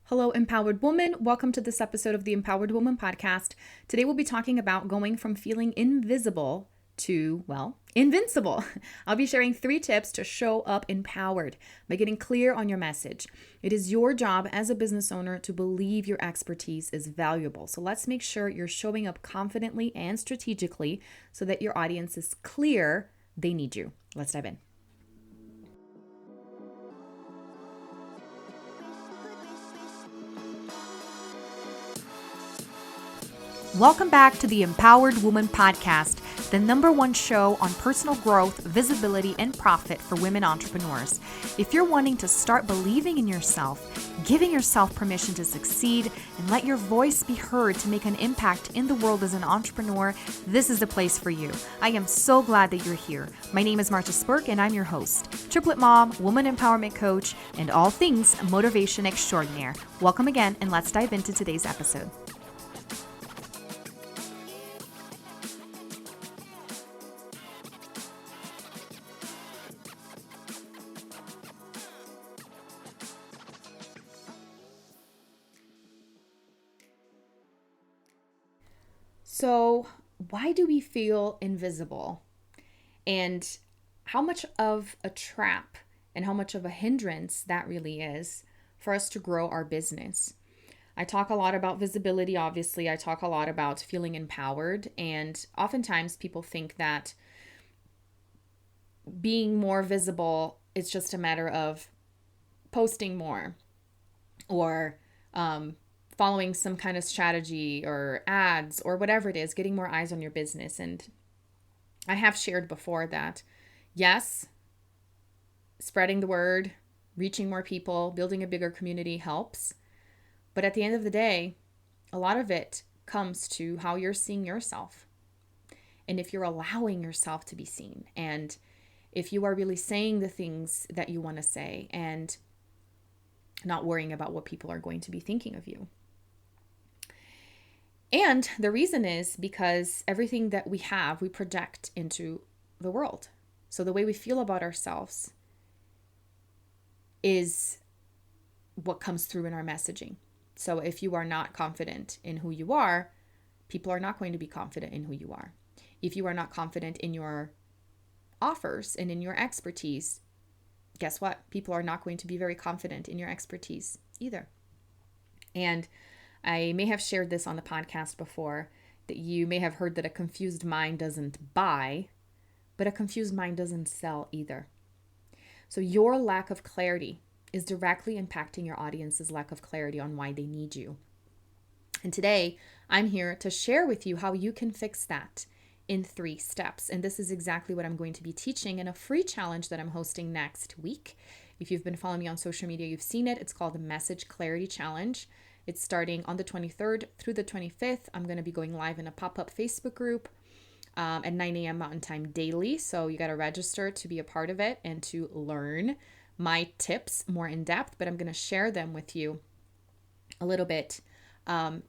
Hello, Empowered Woman. Welcome to this episode of the Empowered Woman podcast. Today we'll be talking about going from feeling invisible to, invincible. I'll be sharing 3 tips to show up empowered by getting clear on your message. It is your job as a business owner to believe your expertise is valuable. So let's make sure you're showing up confidently and strategically so that your audience is clear they need you. Let's dive in. Welcome back to the Empowered Woman podcast, the #1 show on personal growth, visibility, and profit for women entrepreneurs. If you're wanting to start believing in yourself, giving yourself permission to succeed, and let your voice be heard to make an impact in the world as an entrepreneur, this is the place for you. I am so glad that you're here. My name is Marcia Spurk, and I'm your host, triplet mom, woman empowerment coach, and all things motivation extraordinaire. Welcome again, and let's dive into today's episode. So, why do we feel invisible? And how much of a trap and how much of a hindrance that really is for us to grow our business? I talk a lot about visibility, obviously. I talk a lot about feeling empowered. And oftentimes people think that being more visible is just a matter of posting more or following some kind of strategy or ads or whatever it is, getting more eyes on your business. And I have shared before that, yes, spreading the word, reaching more people, building a bigger community helps. But at the end of the day, a lot of it comes to how you're seeing yourself. And if you're allowing yourself to be seen, and if you are really saying the things that you want to say and not worrying about what people are going to be thinking of you. And the reason is because everything that we have, we project into the world. So the way we feel about ourselves is what comes through in our messaging. So if you are not confident in who you are, people are not going to be confident in who you are. If you are not confident in your offers and in your expertise, guess what? People are not going to be very confident in your expertise either. And I may have shared this on the podcast before, that you may have heard that a confused mind doesn't buy, but a confused mind doesn't sell either. So your lack of clarity is directly impacting your audience's lack of clarity on why they need you. And today, I'm here to share with you how you can fix that in 3 steps. And this is exactly what I'm going to be teaching in a free challenge that I'm hosting next week. If you've been following me on social media, you've seen it. It's called the Message Clarity Challenge. It's starting on the 23rd through the 25th. I'm going to be going live in a pop-up Facebook group at 9 a.m. Mountain Time daily. So you got to register to be a part of it and to learn my tips more in depth. But I'm going to share them with you a little bit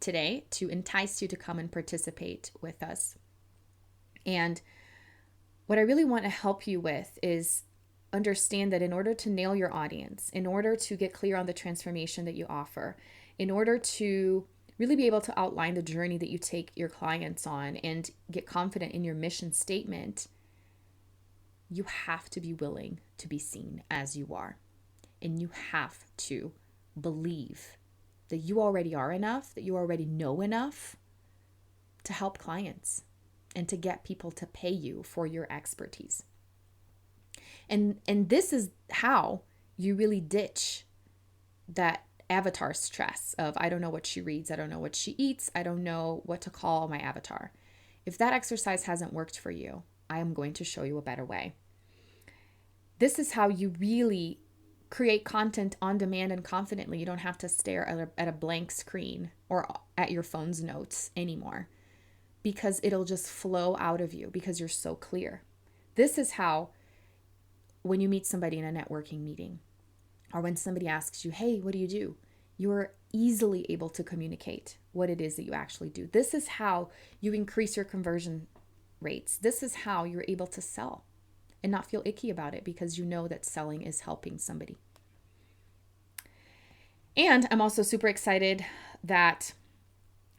today to entice you to come and participate with us. And what I really want to help you with is understand that in order to nail your audience, in order to get clear on the transformation that you offer, in order to really be able to outline the journey that you take your clients on and get confident in your mission statement, you have to be willing to be seen as you are. And you have to believe that you already are enough, that you already know enough to help clients and to get people to pay you for your expertise. And this is how you really ditch that avatar stress of, I don't know what she reads, I don't know what she eats, I don't know what to call my avatar. If that exercise hasn't worked for you, I am going to show you a better way. This is how you really create content on demand and confidently. You don't have to stare at a blank screen or at your phone's notes anymore, because it'll just flow out of you because you're so clear. This is how, when you meet somebody in a networking meeting, or when somebody asks you, hey, what do you do? You're easily able to communicate what it is that you actually do. This is how you increase your conversion rates. This is how you're able to sell and not feel icky about it because you know that selling is helping somebody. And I'm also super excited that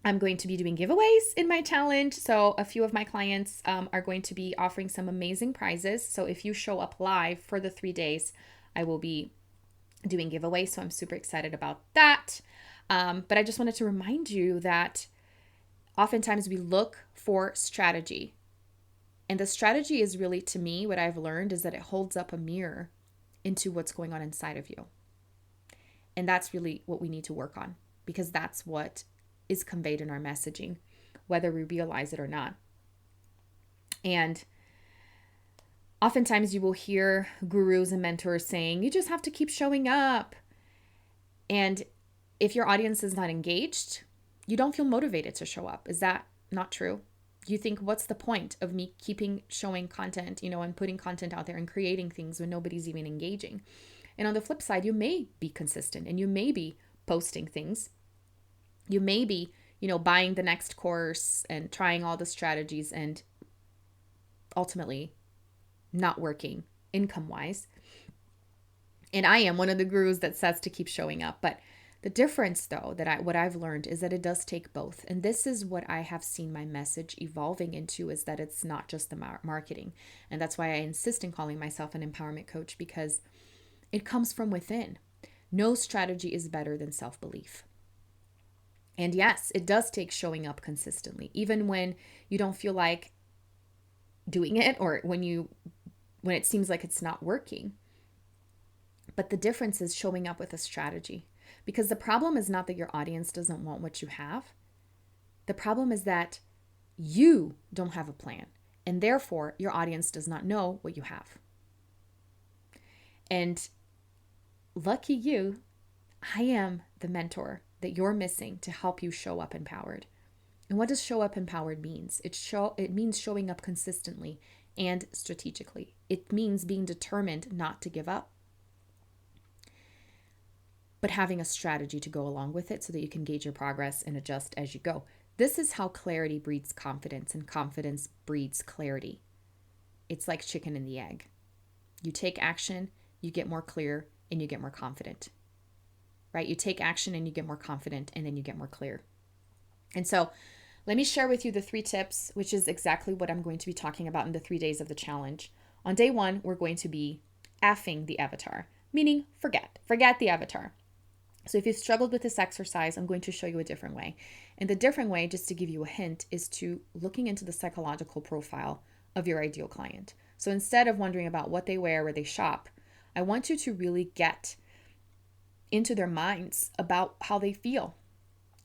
I'm going to be doing giveaways in my challenge. So a few of my clients are going to be offering some amazing prizes. So if you show up live for the 3 days, I will be doing giveaways. So I'm super excited about that. But I just wanted to remind you that oftentimes we look for strategy. And the strategy is really, to me, what I've learned is that it holds up a mirror into what's going on inside of you. And that's really what we need to work on, because that's what is conveyed in our messaging, whether we realize it or not. And oftentimes you will hear gurus and mentors saying, you just have to keep showing up. And if your audience is not engaged, you don't feel motivated to show up. Is that not true? You think, what's the point of me keeping showing content, and putting content out there and creating things when nobody's even engaging? And on the flip side, you may be consistent and you may be posting things. You may be, buying the next course and trying all the strategies and ultimately not working income-wise. And I am one of the gurus that says to keep showing up. But the difference, though, what I've learned is that it does take both. And this is what I have seen my message evolving into, is that it's not just the marketing. And that's why I insist in calling myself an empowerment coach, because it comes from within. No strategy is better than self-belief. And yes, it does take showing up consistently, even when you don't feel like doing it, or when it seems like it's not working. But the difference is showing up with a strategy. Because the problem is not that your audience doesn't want what you have. The problem is that you don't have a plan, and therefore your audience does not know what you have. And lucky you, I am the mentor that you're missing to help you show up empowered. And what does show up empowered means? It means showing up consistently and strategically. It means being determined not to give up, but having a strategy to go along with it so that you can gauge your progress and adjust as you go. This is how clarity breeds confidence, and confidence breeds clarity. It's like chicken and the egg. You take action, you get more clear, and you get more confident. Right? You take action and you get more confident, and then you get more clear. And so let me share with you the 3 tips, which is exactly what I'm going to be talking about in the 3 days of the challenge. On day 1, we're going to be effing the avatar, meaning forget the avatar. So if you've struggled with this exercise, I'm going to show you a different way. And the different way, just to give you a hint, is to looking into the psychological profile of your ideal client. So instead of wondering about what they wear, where they shop, I want you to really get into their minds about how they feel.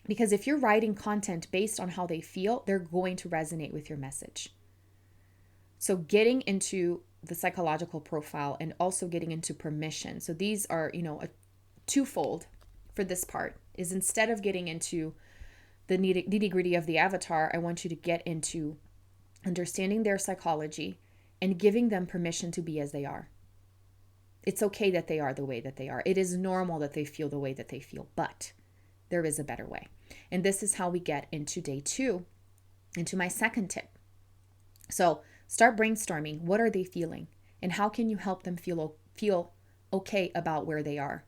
Because if you're writing content based on how they feel, they're going to resonate with your message. So getting into the psychological profile and also getting into permission. So these are, a twofold for this part, is instead of getting into the nitty-gritty of the avatar, I want you to get into understanding their psychology and giving them permission to be as they are. It's okay that they are the way that they are. It is normal that they feel the way that they feel, but there is a better way. And this is how we get into day 2, into my second tip. So start brainstorming. What are they feeling? And how can you help them feel okay about where they are?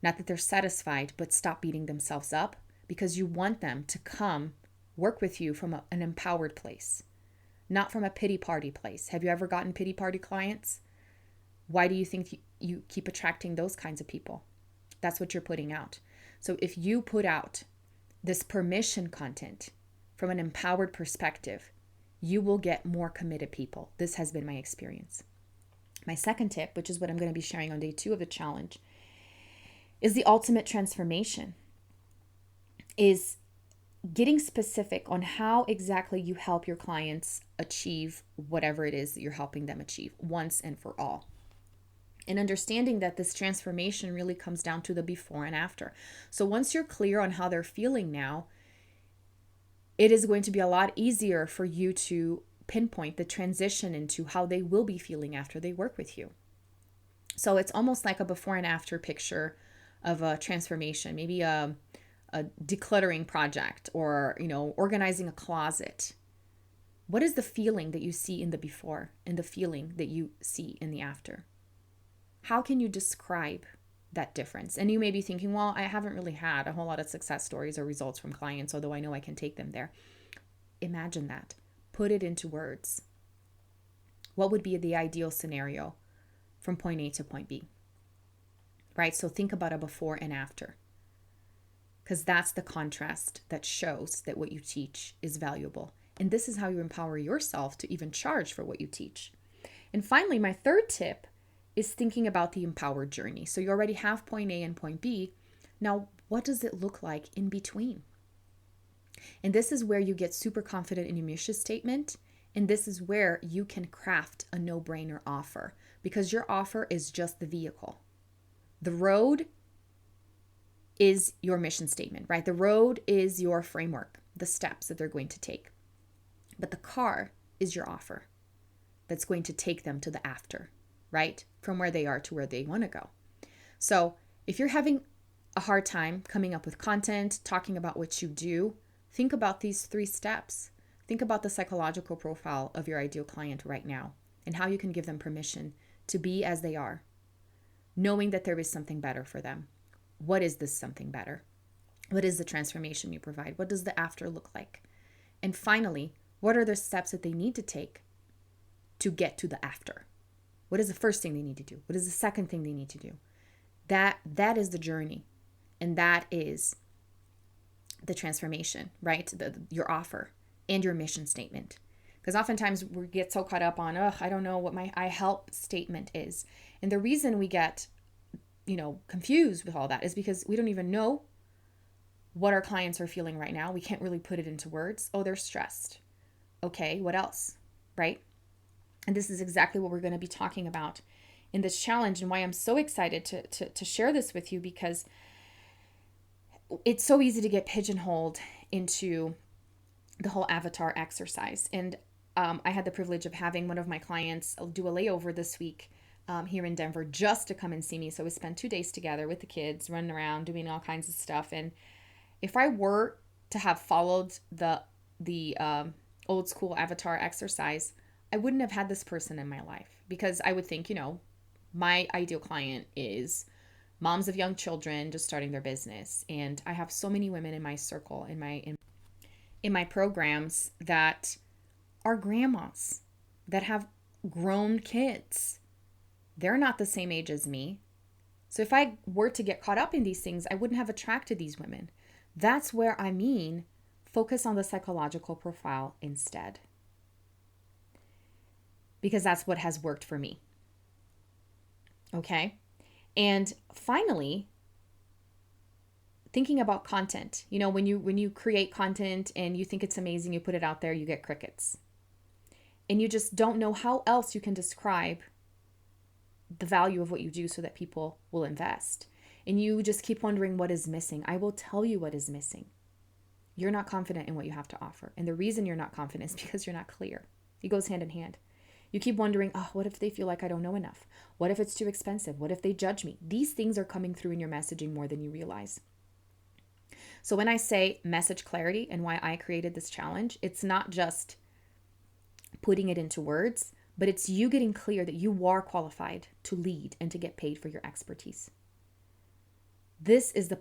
Not that they're satisfied, but stop beating themselves up, because you want them to come work with you from an empowered place, not from a pity party place. Have you ever gotten pity party clients? Why do you think you keep attracting those kinds of people? That's what you're putting out. So if you put out this permission content from an empowered perspective, you will get more committed people. This has been my experience. My second tip, which is what I'm going to be sharing on day 2 of the challenge, is the ultimate transformation, is getting specific on how exactly you help your clients achieve whatever it is that you're helping them achieve once and for all. And understanding that this transformation really comes down to the before and after. So once you're clear on how they're feeling now, it is going to be a lot easier for you to pinpoint the transition into how they will be feeling after they work with you. So it's almost like a before and after picture of a transformation, maybe a decluttering project, or, organizing a closet. What is the feeling that you see in the before and the feeling that you see in the after? How can you describe that difference. And you may be thinking, well, I haven't really had a whole lot of success stories or results from clients, although I know I can take them there. Imagine that. Put it into words. What would be the ideal scenario from point A to point B? Right? So think about a before and after, because that's the contrast that shows that what you teach is valuable. And this is how you empower yourself to even charge for what you teach. And finally, my third tip is thinking about the empowered journey. So you already have point A and point B. Now, what does it look like in between? And this is where you get super confident in your mission statement. And this is where you can craft a no-brainer offer, because your offer is just the vehicle. The road is your mission statement, right? The road is your framework, the steps that they're going to take. But the car is your offer that's going to take them to the after, right? From where they are to where they want to go. So if you're having a hard time coming up with content, talking about what you do, think about these 3 steps. Think about the psychological profile of your ideal client right now and how you can give them permission to be as they are, knowing that there is something better for them. What is this something better? What is the transformation you provide? What does the after look like? And finally, what are the steps that they need to take to get to the after? What is the first thing they need to do? What is the second thing they need to do? That is the journey. And that is the transformation, right? Your offer and your mission statement. Because oftentimes we get so caught up on, I don't know what my I help statement is. And the reason we get, confused with all that is because we don't even know what our clients are feeling right now. We can't really put it into words. Oh, they're stressed. Okay, what else? Right? And this is exactly what we're going to be talking about in this challenge, and why I'm so excited to share this with you, because it's so easy to get pigeonholed into the whole avatar exercise. And I had the privilege of having one of my clients do a layover this week here in Denver just to come and see me. So we spent 2 days together with the kids, running around, doing all kinds of stuff. And if I were to have followed the old school avatar exercise, I wouldn't have had this person in my life, because I would think, my ideal client is moms of young children just starting their business. And I have so many women in my circle, in my programs, that are grandmas that have grown kids. They're not the same age as me. So if I were to get caught up in these things, I wouldn't have attracted these women. That's where focus on the psychological profile instead, because that's what has worked for me. Okay? And finally, thinking about content. When you create content and you think it's amazing, you put it out there, you get crickets. And you just don't know how else you can describe the value of what you do so that people will invest. And you just keep wondering what is missing. I will tell you what is missing. You're not confident in what you have to offer. And the reason you're not confident is because you're not clear. It goes hand in hand. You keep wondering, what if they feel like I don't know enough? What if it's too expensive? What if they judge me? These things are coming through in your messaging more than you realize. So when I say message clarity and why I created this challenge, it's not just putting it into words, but it's you getting clear that you are qualified to lead and to get paid for your expertise. This is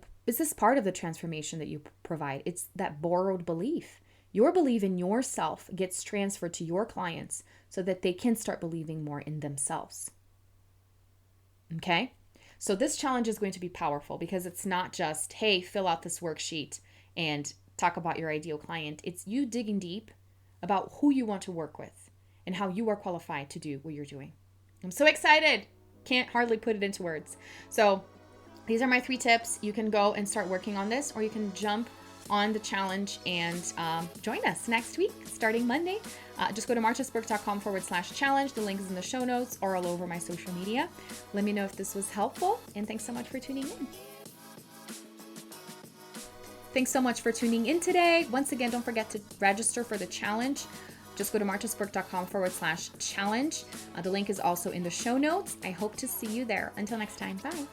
part of the transformation that you provide. It's that borrowed belief. Your belief in yourself gets transferred to your clients so that they can start believing more in themselves. Okay? So this challenge is going to be powerful, because it's not just, hey, fill out this worksheet and talk about your ideal client. It's you digging deep about who you want to work with and how you are qualified to do what you're doing. I'm so excited. Can't hardly put it into words. So these are my 3 tips. You can go and start working on this, or you can jump on the challenge and join us next week, starting Monday. Just go to marchesburg.com/challenge. The link is in the show notes or all over my social media. Let me know if this was helpful, and thanks so much for tuning in. Thanks so much for tuning in today. Once again, don't forget to register for the challenge. Just go to marchesburg.com/challenge. The link is also in the show notes. I hope to see you there. Until next time, bye.